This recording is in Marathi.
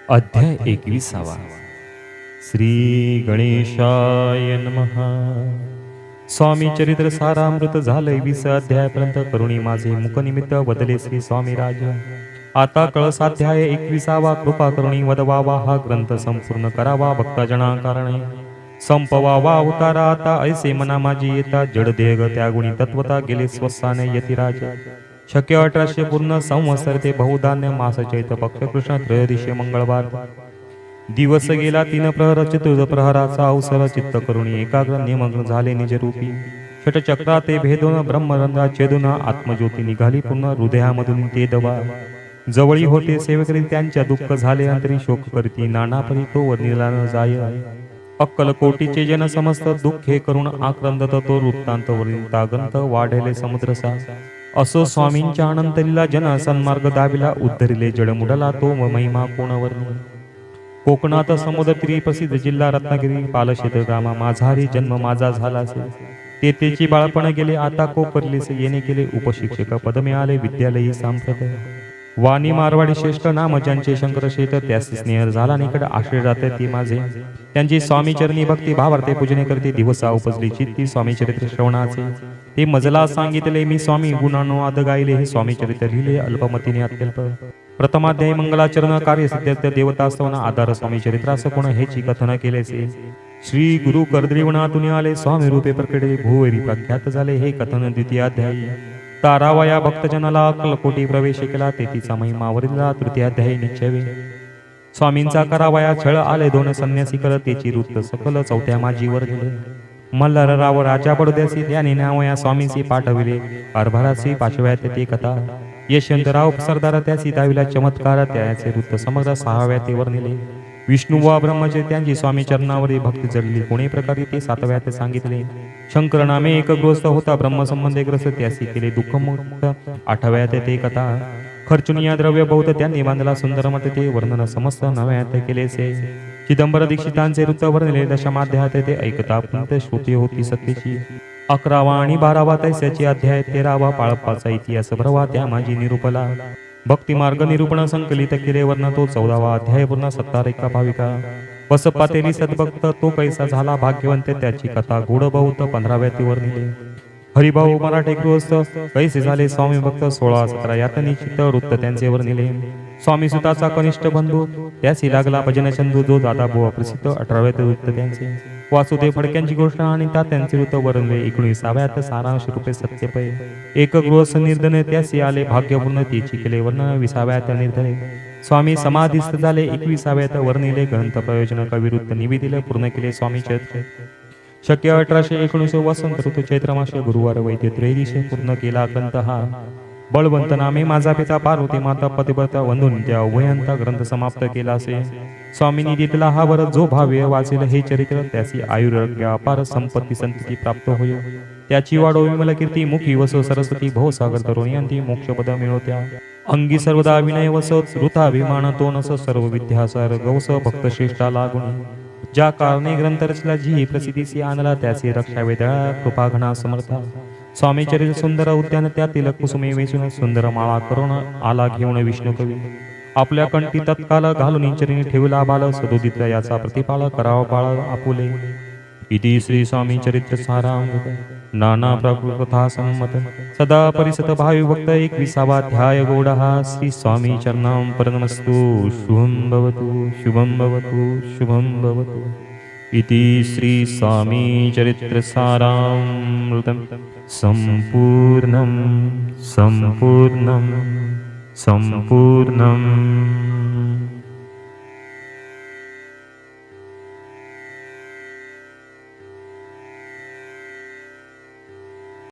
अध्याय 21. श्री गणेशाय नमः. स्वामी चरित्र सारामृत झालंय 20 अध्यायापर्यंत. करुणी माझे मुखनिमित्त वदले श्री स्वामी राज. आता कळसाध्याय 21. कृपा करुणी वदवावा हा ग्रंथ संपूर्ण करावा भक्तजना कारणे. संपवावा उतारा आता ऐसे मना माझी येता. जड देह त्यागुणी तत्वता गेले स्वस्ताने यतिराज. शक्य 1800 पूर्ण संवत्सर ते बहुधान्य मास चैत्र पक्ष कृष्ण त्रयोदशी मंगळवार. दिवस गेला 3 प्रहर. चतुर्थ प्रहराचा अवसर. चित्त करुणी एकाग्र निमग्न झाले निजरूपी. षटचक्रा ते भेदून ब्रह्मरंध्रा छेदून आत्मज्योती निघाली पूर्ण हृदयामधून ते दवा. जवळी होते सेवकरी त्यांच्या दुःख झाले अंतरी. शोक करती नाना परी तो वर्णिला न जाय. अक्कल कोटीचे जन समस्त दुःखे करून आक्रंदत तो वृत्तांत वर्णिता ग्रंथ वाढेले समुद्रसा. असो स्वामींच्या अनंतलीला जन सन्मार्ग दाविला. उद्धरिले जडमुडला तो महिमा कोण वर्णी. कोकणात समुद्र तीरी प्रसिद्ध जिल्हा रत्नागिरी. पालशेत्र ग्रामा माझारी जन्म माझा झालासे. तेथेची बाळपण गेले आता कोपरलेसे. येणे केले उपशिक्षक पद मिळाले विद्यालयी सांप्रत. वाणी मारवाडी श्रेष्ठ नाम ज्यांचे शंकर शेत. त्यास स्नेह झाला निकट आश्रय राहते ती माझे. त्यांची स्वामी चरणी भक्ती भावार्थे पूजने करते. दिवसा उपजली चित्ती स्वामी चरित्र श्रवणाचे. ते मजला सांगितले मी स्वामी गुणानुवाद गायले. हे स्वामी चरित्र लिहिले अल्पमतीने अत्यल्प. प्रथमाध्यायी मंगलाचरण कार्य सिद्धार्थ देवता स्तवन आधार स्वामी चरित्रास कोण हेची कथन केलेसे. श्री गुरु कर्द्रीवनातून आले स्वामी रूपे प्रकटे. भूवरी प्रख्यात झाले हे कथन द्वितीयाध्यायी. तारावया भक्तजनाला अक्कलकोटी प्रवेश केला. तेथीचा महिमावरील तृतीयाध्यायी निश्चयवे. स्वामींचा करावया छळ आले 2 संन्यासी कर. तेची वृत्त सकल चौथ्या माझीवर गेले. मल्हारराव राजा बडोद्यासी त्याने नावया स्वामींशी पाठविले. कारभारासी पाचव्यात ते कथा. यशवंतराव सरदार त्यासी दाविला चमत्कार. त्याचे वृत्त समग्र 6व्या वर नेले. विष्णू व ब्रह्मचे त्यांची स्वामी चरणावरी भक्ती जडली. कोणी प्रकारे ते 7व्यात सांगितले. शंकर नामे एक गृहस्थ होता ब्रह्मसंबंधे ग्रस्त. त्यासी केले दुःखमुक्त 8व्यात ते कथा. खर्चुनिया द्रव्य बहुत त्यांनी बांधला सुंदर मठ. ते वर्णन समस्त 9व्यात केलेसे. चिदंबर दीक्षितांचे वृत्त वर्णिले 10माध्यायात ते ऐकता पंत श्रुती होती सत्यची. 11वा आणि 12वा तैस्याची अध्याय. 13वा पाळप्पाचा इतिहास भरवा त्या माझी निरूपला. भक्ती मार्ग निरूपण संकलित केले वर्ण तो. 14वा अध्याय पूर्ण 17 भाविका. बसप्पा तेरी सद्भक्त तो कैसा झाला भाग्यवंत. त्याची कथा गोड बहुत 15व्या वर्णिले. हरिभाऊ मराठे गृहस्थ कैसे झाले स्वामी भक्त. 16-17 यात निश्चित वृत्त त्यांचे वर्णिले. स्वामी सुताचा कनिष्ठ बंधू त्यासी लागला भजन चंदू. जो दादा बुवा प्रसिद्ध 18व्यात वृत्त त्यांचे. वासुदेव फडक्यांची गोष्ट आणि त्यांचे वृत्त वर्णले. 19व्यात सारांश रूपे सत्यपय. एक गृहस्थ निर्धन त्यासी आले भाग्यपूर्ण. त्याची केले वर्णन 20व्यात निर्धने. स्वामी समाधीस्थ झाले 21व्यात वर्णिले. ग्रंथ प्रयोजन कविवृत्त निवेदिले पूर्ण केले स्वामी चरित्र. शक्य 1819 वसंत ऋतू चैत्र मास गुरुवार वैद्य त्रयोदशी पूर्ण केला ग्रंथ हा. बळवंत नामे माझा पिता. पार्वती माता पतिव्रता वंदून त्या उभयंता ग्रंथ समाप्त केला असे. स्वामींनी दितला हा वर जो भाव्य वाचेल हे चरित्र. त्याची आयुर्य अपार संपत्ती संतती प्राप्त होय. त्याची वाढो विमल कीर्ती. मुखी वसो सरस्वती भवसागर तरुणीयंती मोक्षपद मिळवत्या. अंगी सर्वदा विनय वसो वृथाभिमान तो नस. सर्व विद्यासार गवस भक्त श्रेष्ठा लागुणी. ज्या कारणे ग्रंथ रचला जी प्रसिद्धीसी आणला. त्याची रक्षा वेदळा कृपा घना समर्था. स्वामी चरित्र सुंदर उद्यान त्यातील कुसुमे वेचून. सुंदर माळा करून आला घेऊन विष्णू कवी. आपल्या कंठी तत्काल घालून चरणी ठेवला बाल. सदोदित याचा प्रतिपाळ करावा बाळ आपुले. इति श्री स्वामी चरित्र सारामृत. नाना प्रकृता संमत सदा परिसत भावी भक्त. 21वाध्याय गौडहा. श्री स्वामी चरणां परमस्तु. शुभं भवतु शुभं भवतु शुभं भवतु. इति श्री स्वामी चरित्र सारामृतं संपूर्णं संपूर्णं संपूर्णम्.